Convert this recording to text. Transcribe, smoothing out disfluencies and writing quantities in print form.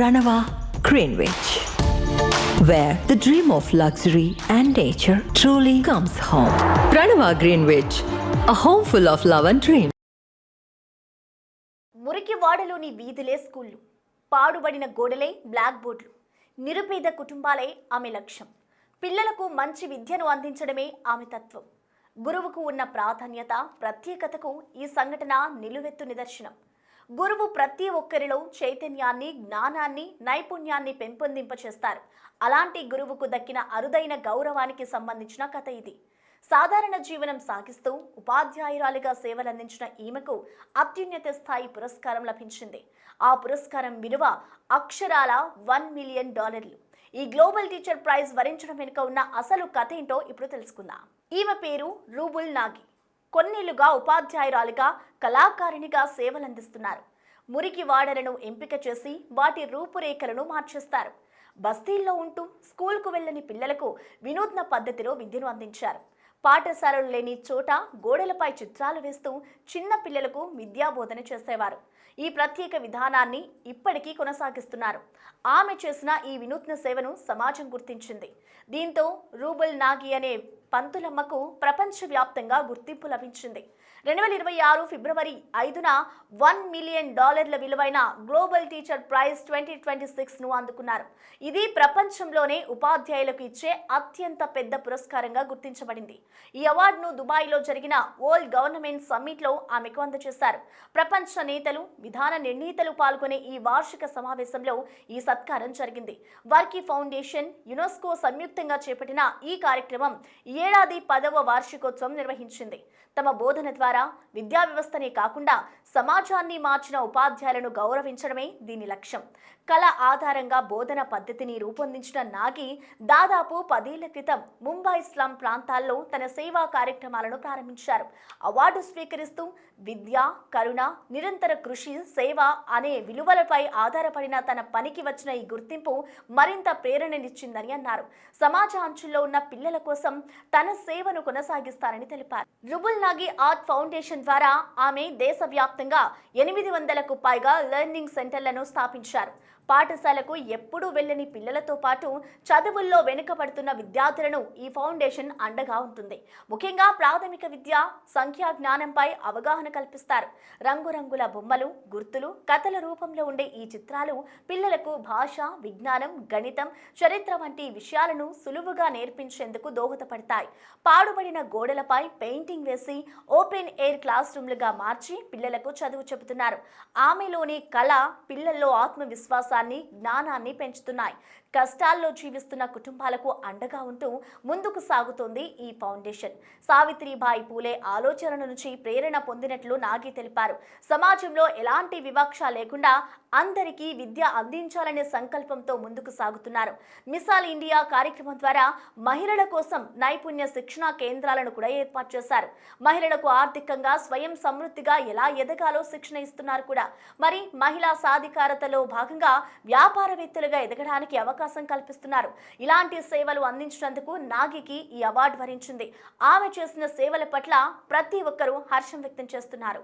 Ranava Greenwich, where the dream of luxury and nature truly comes home. Ranava Greenwich, a home full of love and dream. మురికివాడలోని వీధులే స్కూళ్ళు, పాడుబడిన గోడలే black బోర్డులు, నిరుపేద కుటుంబాలే ఆమె లక్ష్యం. పిల్లలకు మంచి విద్యను అందించడమే ఆమె తత్వం. గురువుకు ఉన్న ప్రాధాన్యత, ప్రత్యేకతకు ఈ సంఘటన నిలువెత్తు నిదర్శనం. గురువు ప్రతి ఒక్కరిలో చైతన్యాన్ని, జ్ఞానాన్ని, నైపుణ్యాన్ని పెంపొందింపచేస్తారు. అలాంటి గురువుకు దక్కిన అరుదైన గౌరవానికి సంబంధించిన కథ ఇది. సాధారణ జీవనం సాగిస్తూ ఉపాధ్యాయురాలిగా సేవలందించిన ఈమెకు అత్యున్నత స్థాయి పురస్కారం లభించింది. ఆ పురస్కారం విలువ అక్షరాల $1 మిలియన్. ఈ గ్లోబల్ టీచర్ ప్రైజ్ వరించడం వెనుక ఉన్న అసలు కథ ఏంటో ఇప్పుడు తెలుసుకుందాం. ఈమె పేరు రూబుల్ నాగి. కొన్నేళ్లుగా ఉపాధ్యాయురాలిగా, కళాకారిణిగా సేవలందిస్తున్నారు. మురికి వాడలను ఎంపిక చేసి వాటి రూపురేఖలను మార్చేస్తారు. బస్తీల్లో ఉంటూ స్కూల్కు వెళ్ళని పిల్లలకు వినూత్న పద్ధతిలో విద్యను అందించారు. పాఠశాలలు లేని చోట గోడలపై చిత్రాలు వేస్తూ చిన్న పిల్లలకు విద్యాబోధన చేసేవారు. ఈ ప్రత్యేక విధానాన్ని ఇప్పటికీ కొనసాగిస్తున్నారు. ఆమె చేసిన ఈ వినూత్న సేవను సమాజం గుర్తించింది. దీంతో రూబుల్ నాగి అనే పంతులమ్మకు ప్రపంచవ్యాప్తంగా గుర్తింపు లభించింది. 2026 ఫిబ్రవరి 5న $1 మిలియన్ విలువైన గ్లోబల్ టీచర్ ప్రైజ్ 2026ను అందుకున్నారు. ఇది ప్రపంచంలోనే ఉపాధ్యాయులకు ఇచ్చే అత్యంత పెద్ద పురస్కారంగా గుర్తించబడింది. ఈ అవార్డును దుబాయ్లో జరిగిన వరల్డ్ గవర్నమెంట్ సమ్మిట్లో ఆమెకు అందజేశారు. ప్రపంచ నేతలు, విధాన నిర్ణీతలు పాల్గొనే ఈ వార్షిక సమావేశంలో ఈ సత్కారం జరిగింది. వర్కి ఫౌండేషన్, యునెస్కో సంయుక్తంగా చేపట్టిన ఈ కార్యక్రమం ఈ ఏడాది 10వ వార్షికోత్సవం నిర్వహించింది. తమ బోధన ద్వారా విద్యా వ్యవస్థనే కాకుండా సమాజాన్ని మార్చిన ఉపాధ్యాయులను గౌరవించడమే దీని లక్ష్యం. కళ ఆధారంగా బోధన పద్ధతిని రూపొందించిన నాగి దాదాపు 10 ఏళ్ల క్రితం ముంబై స్లమ్ ప్రాంతాల్లో తన సేవా కార్యక్రమాలను ప్రారంభించారు. అవార్డు స్వీకరిస్తూ విద్య, కరుణ, నిరంతర కృషి, సేవ అనే విలువలపై ఆధారపడిన తన పనికి వచ్చిన ఈ గుర్తింపు మరింత ప్రేరణనిచ్చిందని అన్నారు. సమాజ అంచుల్లో ఉన్న పిల్లల కోసం తన సేవను కొనసాగిస్తారని తెలిపారు. రూబుల్ నాగి ఆర్ట్ ఫౌండేషన్ ద్వారా ఆమె దేశవ్యాప్తంగా 800కు పైగా లెర్నింగ్ సెంటర్లను స్థాపించారు. పాఠశాలకు ఎప్పుడూ వెళ్ళని పిల్లలతో పాటు చదువుల్లో వెనుకబడుతున్న విద్యార్థులను ఈ ఫౌండేషన్ అండగా ఉంటుంది. ముఖ్యంగా ప్రాథమిక విద్య, సంఖ్యా జ్ఞానంపై అవగాహన కల్పిస్తారు. రంగురంగుల బొమ్మలు, గుర్తులు, కథల రూపంలో ఉండే ఈ చిత్రాలు పిల్లలకు భాష, విజ్ఞానం, గణితం, చరిత్ర వంటి విషయాలను సులువుగా నేర్పించేందుకు దోహదపడతాయి. పాడుబడిన గోడలపై పెయింటింగ్ వేసి ఓపెన్ ఎయిర్ క్లాస్ రూమ్లుగా మార్చి పిల్లలకు చదువు చెబుతున్నారు. ఆమెలోని కళ పిల్లల్లో ఆత్మవిశ్వాసాన్ని, జ్ఞానాన్ని పెంచుతున్నాయి. కష్టాల్లో జీవిస్తున్న కుటుంబాలకు అండగా ఉంటూ ముందుకు సాగుతోంది ఈ ఫౌండేషన్. సావిత్రిబాయి పూలే ఆలోచన నుంచి ప్రేరణ పొందినట్లు నాగి తెలిపారు. సమాజంలో ఎలాంటి వివక్ష లేకుండా అందరికీ విద్య అందించాలనే సంకల్పంతో ముందుకు సాగుతున్నారు. మిసాల్ ఇండియా కార్యక్రమం ద్వారా మహిళల కోసం నైపుణ్య శిక్షణా కేంద్రాలను కూడా ఏర్పాటు చేశారు. మహిళలకు ఆర్థికంగా స్వయం సమృద్ధిగా ఎలా ఎదగాలో శిక్షణ ఇస్తున్నారు కూడా. మరి మహిళా సాధికారతలో భాగంగా వ్యాపారవేత్తలుగా ఎదగడానికి అవకాశం కల్పిస్తున్నారు. ఇలాంటి సేవలు అందించినందుకు నాగికి ఈ అవార్డు వరించింది. ఆమె చేసిన సేవల పట్ల ప్రతి ఒక్కరూ హర్షం వ్యక్తం చేస్తున్నారు.